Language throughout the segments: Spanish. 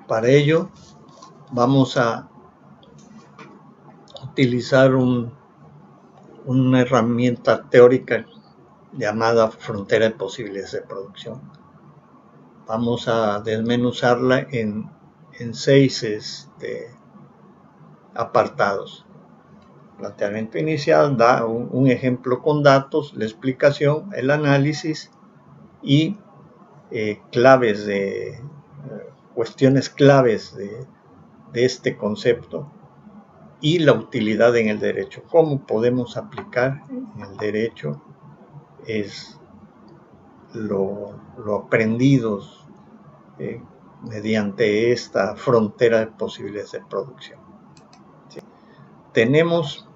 Para ello vamos a utilizar una herramienta teórica llamada frontera de posibilidades de producción. Vamos a desmenuzarla en 6 apartados. Planteamiento inicial da un ejemplo con datos, la explicación, el análisis y cuestiones claves de este concepto y la utilidad en el derecho. ¿Cómo podemos aplicar en el derecho? Es lo aprendido mediante esta frontera de posibilidades de producción. ¿Sí? Tenemos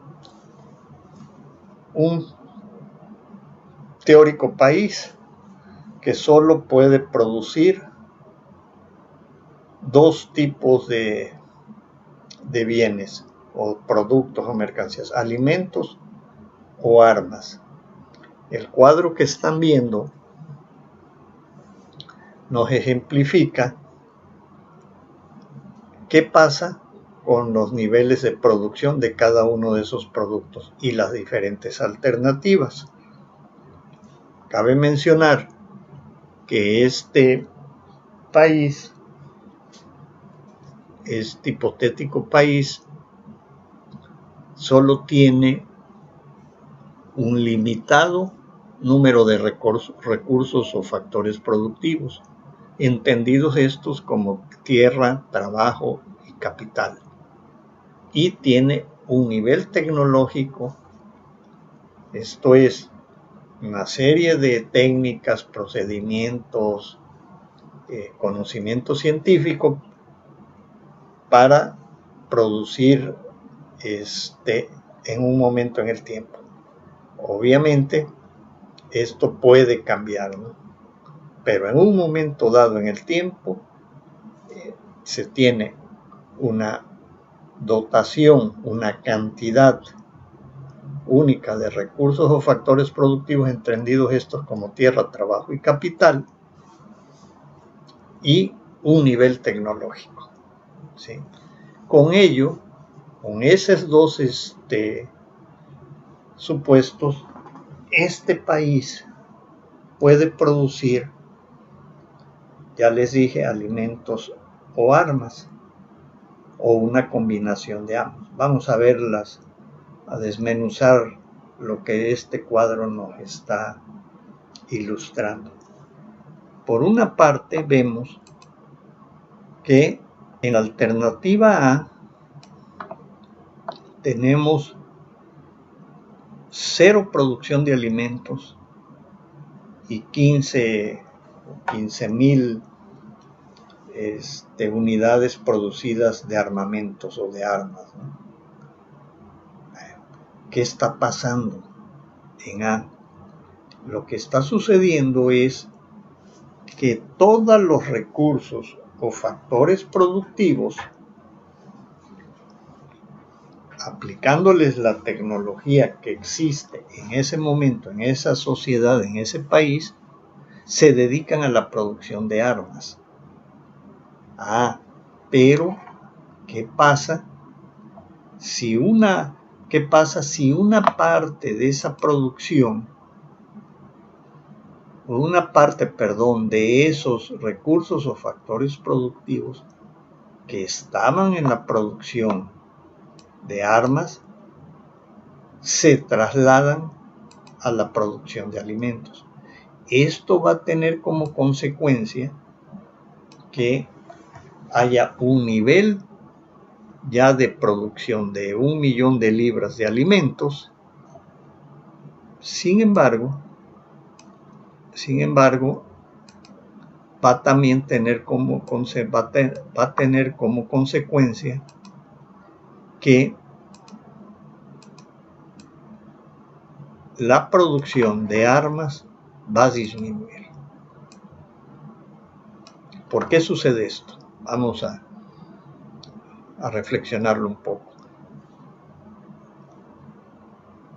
un teórico país que solo puede producir 2 tipos de bienes o productos o mercancías: alimentos o armas. El cuadro que están viendo nos ejemplifica qué pasa con los niveles de producción de cada uno de esos productos y las diferentes alternativas. Cabe mencionar que este país, este hipotético país, solo tiene un limitado número de recursos o factores productivos, entendidos estos como tierra, trabajo y capital, y tiene un nivel tecnológico, esto es, una serie de técnicas, procedimientos, conocimiento científico para producir en un momento en el tiempo. Obviamente esto puede cambiar, ¿no? Pero en un momento dado en el tiempo se tiene una dotación, una cantidad única de recursos o factores productivos, entendidos estos como tierra, trabajo y capital, y un nivel tecnológico. ¿Sí? Con ello, con esos 2 supuestos, este país puede producir, ya les dije, alimentos o armas, o una combinación de ambos. Vamos a verlas, a desmenuzar lo que este cuadro nos está ilustrando. Por una parte vemos que en la alternativa A tenemos 0 producción de alimentos y 15,000 unidades producidas de armamentos o de armas, ¿no? ¿Qué está pasando en A? Lo que está sucediendo es que todos los recursos o factores productivos, aplicándoles la tecnología que existe en ese momento, en esa sociedad, en ese país, se dedican a la producción de armas. Pero ¿qué pasa si una parte de esa producción, o una parte, de esos recursos o factores productivos que estaban en la producción de armas, se trasladan a la producción de alimentos? Esto va a tener como consecuencia que haya un nivel ya de producción de 1 millón de libras de alimentos. Sin embargo, va a tener como consecuencia que la producción de armas va a disminuir. ¿Por qué sucede esto? Vamos a reflexionarlo un poco.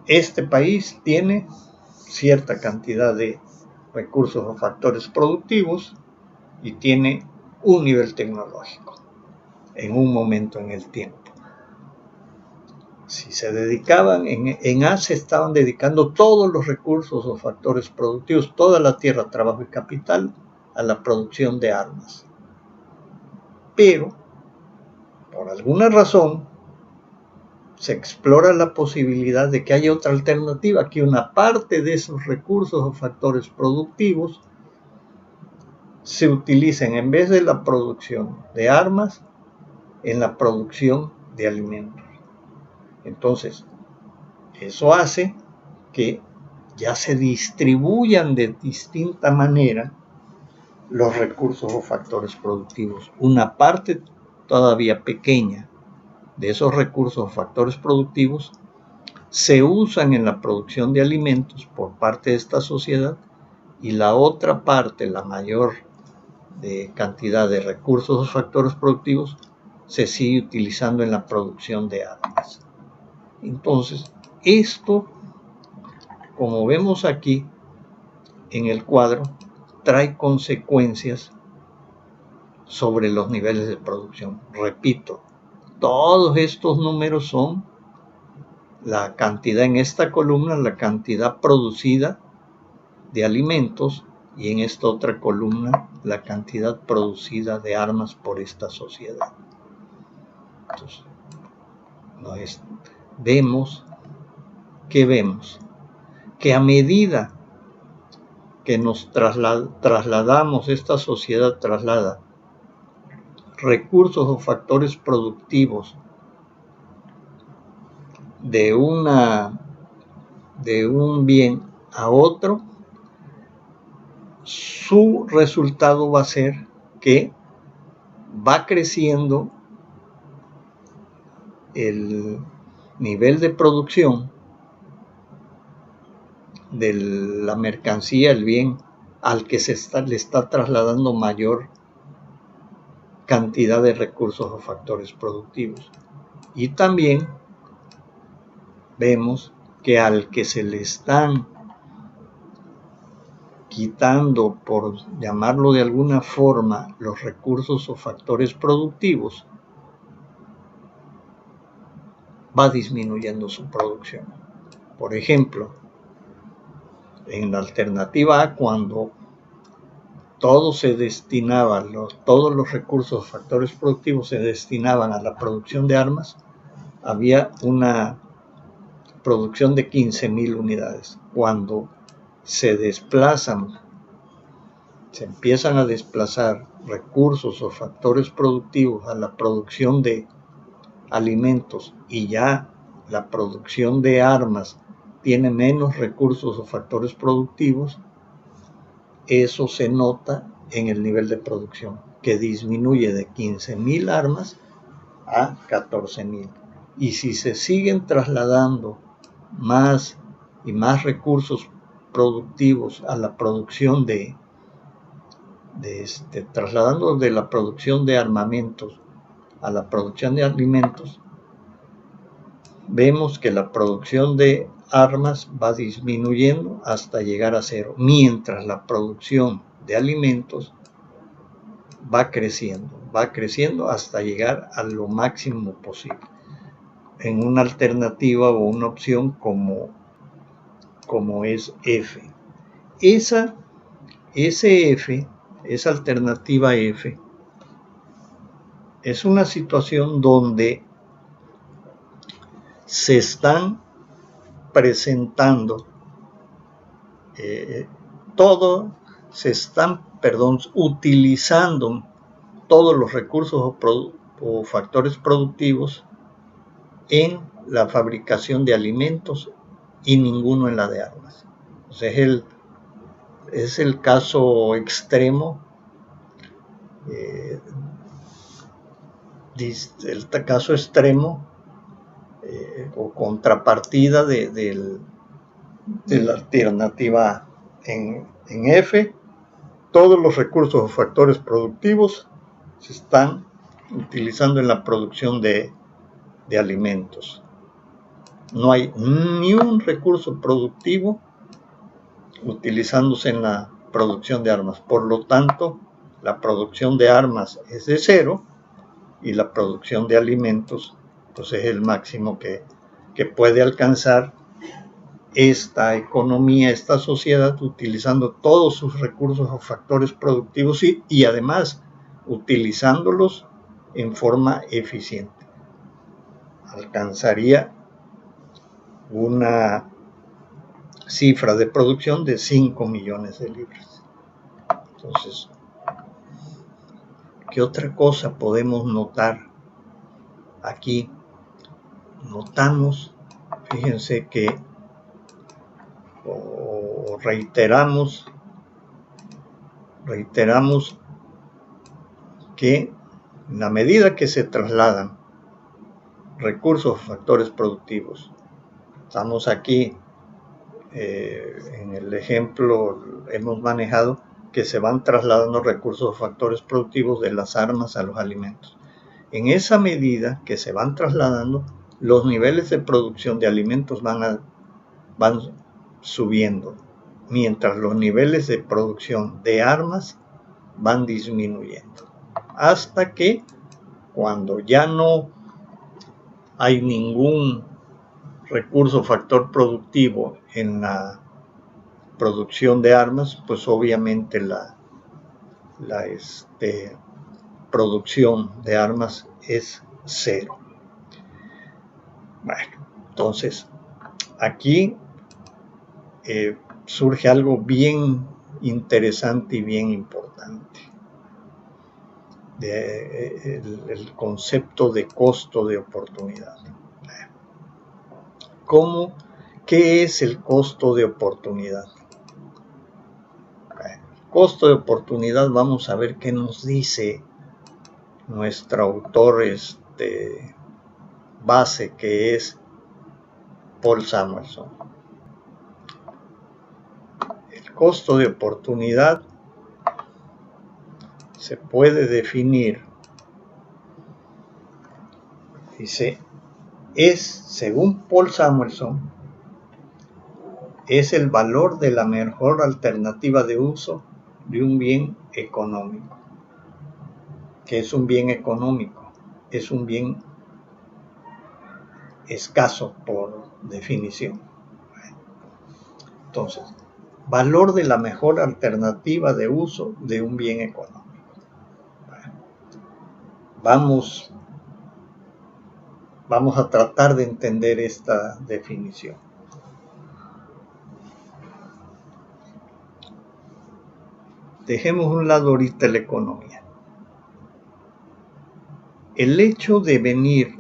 Este país tiene cierta cantidad de recursos o factores productivos y tiene un nivel tecnológico. en un momento en el tiempo. Si se dedicaban, en A se estaban dedicando todos los recursos o factores productivos, toda la tierra, trabajo y capital, a la producción de armas. Pero, por alguna razón, se explora la posibilidad de que haya otra alternativa, que una parte de esos recursos o factores productivos se utilicen, en vez de la producción de armas, en la producción de alimentos. Entonces, eso hace que ya se distribuyan de distinta manera los recursos o factores productivos. Una parte todavía pequeña de esos recursos o factores productivos se usan en la producción de alimentos por parte de esta sociedad, y la otra parte, la mayor cantidad de recursos o factores productivos, se sigue utilizando en la producción de armas. Entonces, esto, como vemos aquí en el cuadro, trae consecuencias sobre los niveles de producción. Repito, todos estos números son la cantidad en esta columna, la cantidad producida de alimentos, y en esta otra columna la cantidad producida de armas por esta sociedad. Entonces, vemos que a medida que nos trasladamos, esta sociedad traslada recursos o factores productivos de un bien a otro, su resultado va a ser que va creciendo el nivel de producción de la mercancía, el bien al que le está trasladando mayor cantidad de recursos o factores productivos. Y también vemos que al que se le están quitando, por llamarlo de alguna forma, los recursos o factores productivos, va disminuyendo su producción. Por ejemplo, en la alternativa A, cuando todo se destinaba, todos los recursos o factores productivos se destinaban a la producción de armas, había una producción de 15.000 unidades. Cuando se empiezan a desplazar recursos o factores productivos a la producción de alimentos, y ya la producción de armas tiene menos recursos o factores productivos, eso se nota en el nivel de producción, que disminuye de 15.000 armas a 14.000. Y si se siguen trasladando más y más recursos productivos a la producción trasladando de la producción de armamentos a la producción de alimentos, vemos que la producción de armas va disminuyendo hasta llegar a cero, mientras la producción de alimentos va creciendo hasta llegar a lo máximo posible, en una alternativa o una opción como es F. Esa alternativa F, es una situación donde se están presentando utilizando todos los recursos o factores productivos en la fabricación de alimentos y ninguno en la de armas. O sea, es el caso extremo, o contrapartida de la alternativa A. En F, todos los recursos o factores productivos se están utilizando en la producción de alimentos. No hay ni un recurso productivo utilizándose en la producción de armas. Por lo tanto, la producción de armas es de cero y la producción de alimentos, pues es el máximo que puede alcanzar esta economía, esta sociedad, utilizando todos sus recursos o factores productivos y además utilizándolos en forma eficiente. Alcanzaría una cifra de producción de 5 millones de libras. Entonces, ¿qué otra cosa podemos notar aquí? Notamos, fíjense que reiteramos que en la medida que se trasladan recursos o factores productivos, estamos aquí en el ejemplo hemos manejado que se van trasladando recursos o factores productivos de las armas a los alimentos. En esa medida que se van trasladando, los niveles de producción de alimentos van subiendo, mientras los niveles de producción de armas van disminuyendo, hasta que cuando ya no hay ningún recurso o factor productivo en la producción de armas, pues obviamente la producción de armas es cero. Bueno, entonces aquí surge algo bien interesante y bien importante. El concepto de costo de oportunidad. ¿Qué es el costo de oportunidad? El costo de oportunidad, vamos a ver qué nos dice nuestro autor base, que es Paul Samuelson. El costo de oportunidad se puede definir, dice, según Paul Samuelson, es el valor de la mejor alternativa de uso de un bien económico. ¿Qué es un bien económico? Es un bien escaso por definición. Entonces, valor de la mejor alternativa de uso de un bien económico. Vamos a tratar de entender esta definición. Dejemos a un lado ahorita la economía. El hecho de venir,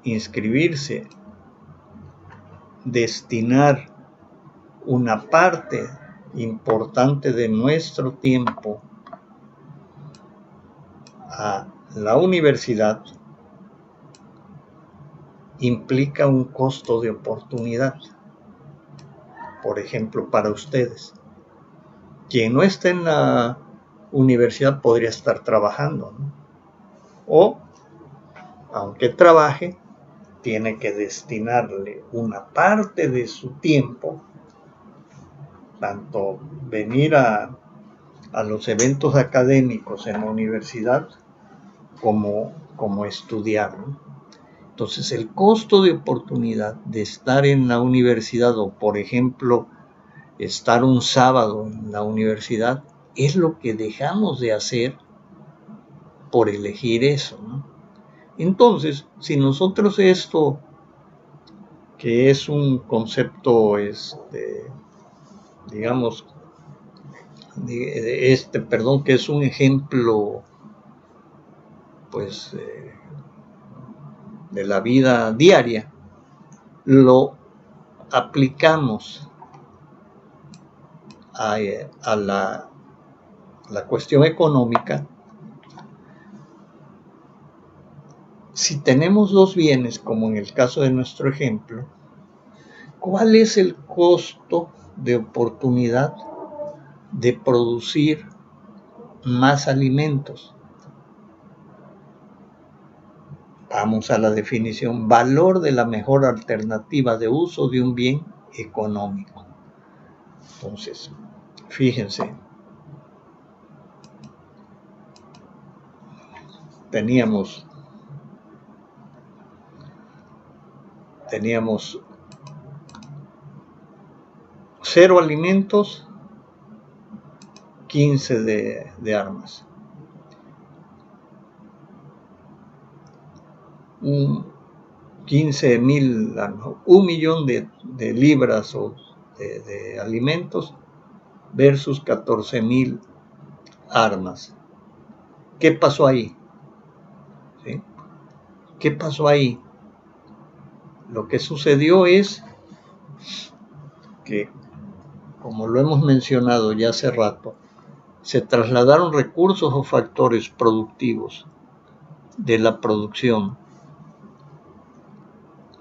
inscribirse, destinar una parte importante de nuestro tiempo a la universidad implica un costo de oportunidad. Por ejemplo, para ustedes, quien no esté en la universidad podría estar trabajando, ¿no? O, aunque trabaje, tiene que destinarle una parte de su tiempo, tanto venir a los eventos académicos en la universidad como estudiar, ¿no? Entonces, el costo de oportunidad de estar en la universidad o, por ejemplo, estar un sábado en la universidad es lo que dejamos de hacer por elegir eso, ¿no? Entonces, si nosotros esto, que es un concepto, digamos, que es un ejemplo, pues, de la vida diaria, lo aplicamos a la cuestión económica. Si tenemos dos bienes, como en el caso de nuestro ejemplo, ¿cuál es el costo de oportunidad de producir más alimentos? Vamos a la definición: valor de la mejor alternativa de uso de un bien económico. Entonces, fíjense, teníamos 0 alimentos, 15 de armas. 15.000 armas, 1 millón de libras o de alimentos versus 14.000 armas. ¿Qué pasó ahí? ¿Sí? ¿Qué pasó ahí? Lo que sucedió es que, como lo hemos mencionado ya hace rato, se trasladaron recursos o factores productivos de la producción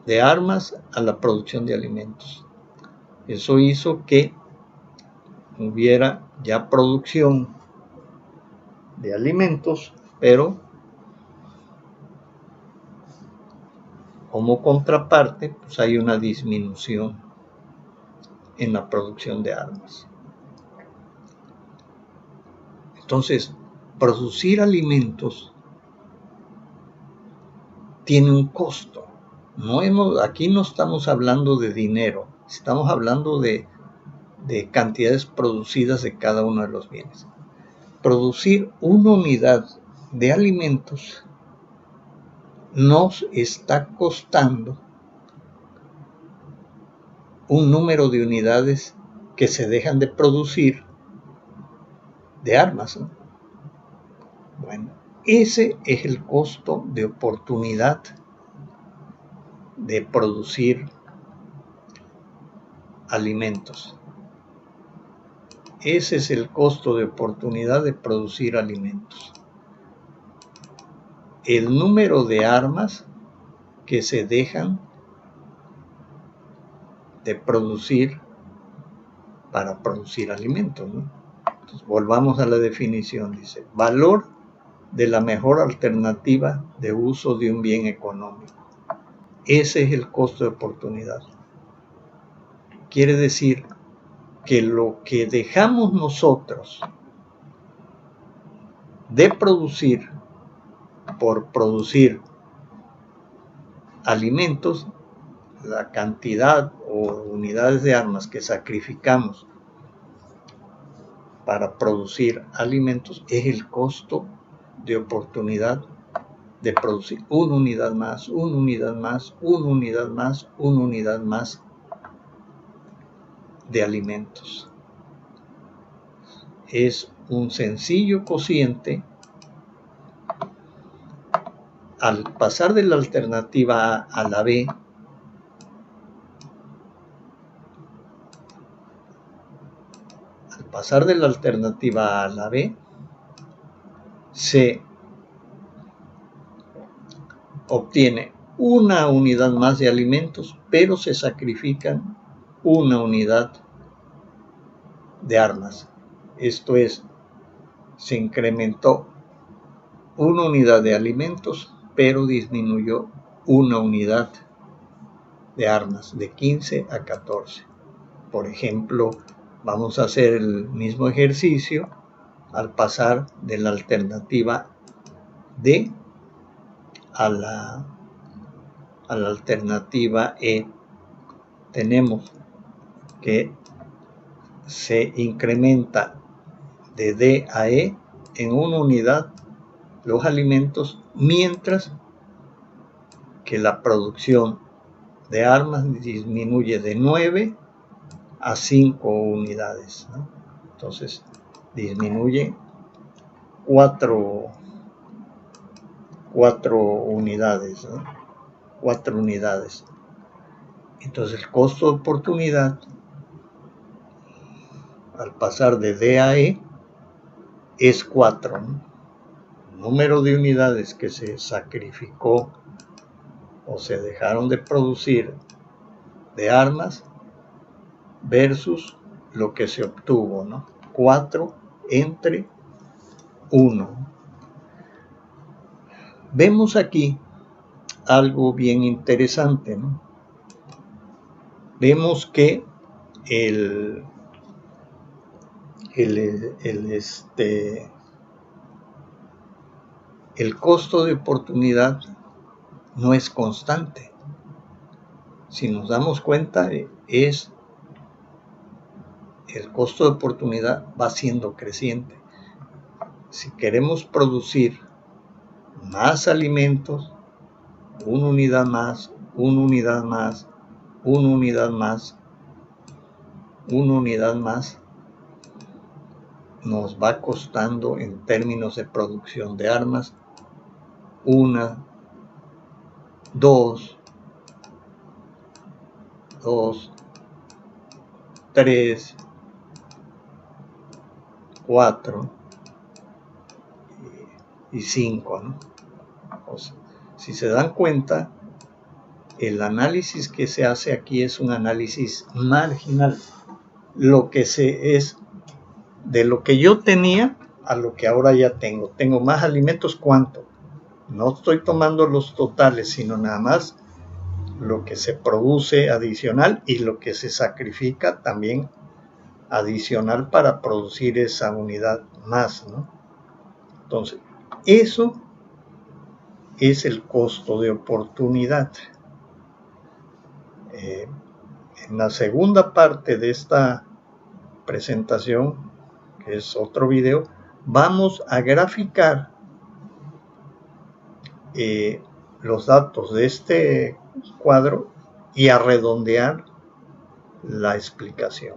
de armas a la producción de alimentos. Eso hizo que hubiera ya producción de alimentos, pero como contraparte, pues hay una disminución en la producción de armas. Entonces, producir alimentos tiene un costo. Aquí no estamos hablando de dinero, estamos hablando de cantidades producidas de cada uno de los bienes. Producir una unidad de alimentos nos está costando un número de unidades que se dejan de producir de armas, ¿no? Bueno, ese es el costo de oportunidad de producir alimentos. Ese es el costo de oportunidad de producir alimentos. El número de armas que se dejan de producir para producir alimentos, ¿no? Entonces, volvamos a la definición. Dice, valor de la mejor alternativa de uso de un bien económico. Ese es el costo de oportunidad. Quiere decir que lo que dejamos nosotros de producir por producir alimentos, la cantidad o unidades de armas que sacrificamos para producir alimentos es el costo de oportunidad de producir una unidad más, una unidad más, una unidad más, una unidad más de alimentos. Es un sencillo cociente. Al pasar de la alternativa A a la B, se obtiene una unidad más de alimentos, pero se sacrifican una unidad de armas. Esto es, se incrementó una unidad de alimentos, pero disminuyó una unidad de armas, de 15 a 14. Por ejemplo, vamos a hacer el mismo ejercicio al pasar de la alternativa D a la alternativa E. Tenemos que se incrementa de D a E en una unidad los alimentos, mientras que la producción de armas disminuye de 9 a 5 unidades, ¿no? Entonces disminuye 4 unidades, ¿no? 4 unidades. Entonces el costo de oportunidad al pasar de D a E es 4, ¿no? El número de unidades que se sacrificó o se dejaron de producir de armas versus lo que se obtuvo, ¿no? 4 entre 1. Vemos aquí algo bien interesante, ¿no? Vemos que el costo de oportunidad no es constante. Si nos damos cuenta, el costo de oportunidad va siendo creciente. Si queremos producir más alimentos, una unidad más, una unidad más, una unidad más, una unidad más, nos va costando en términos de producción de armas 1, 2, 3, 4 y 5, ¿no? O sea, si se dan cuenta, el análisis que se hace aquí es un análisis marginal. Lo que es de lo que yo tenía a lo que ahora ya tengo. Tengo más alimentos, ¿cuánto? No estoy tomando los totales, sino nada más lo que se produce adicional y lo que se sacrifica también adicional para producir esa unidad más, ¿no? Entonces, eso es el costo de oportunidad. En la segunda parte de esta presentación, que es otro video, vamos a graficar los datos de este cuadro y a redondear la explicación.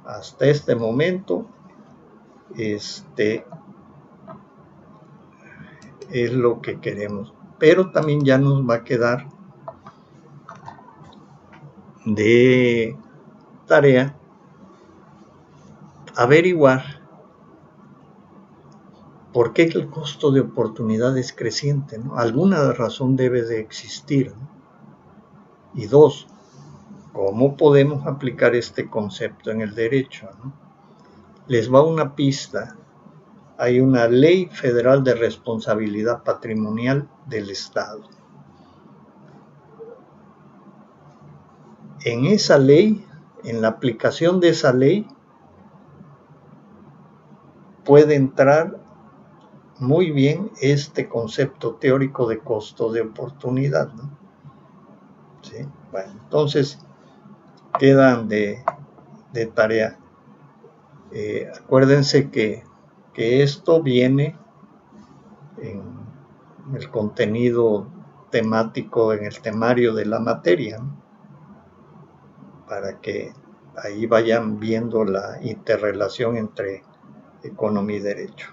Hasta este momento, es lo que queremos, pero también ya nos va a quedar de tarea averiguar por qué el costo de oportunidad es creciente, ¿no? Alguna razón debe de existir, ¿no? Y 2, ¿cómo podemos aplicar este concepto en el derecho, ¿no? Les va una pista. Hay una ley federal de responsabilidad patrimonial del Estado. En esa ley, en la aplicación de esa ley, puede entrar muy bien este concepto teórico de costo de oportunidad, ¿no? ¿Sí? Bueno, entonces quedan de tarea. Acuérdense que esto viene en el contenido temático, en el temario de la materia, ¿no? Para que ahí vayan viendo la interrelación entre economía y derecho.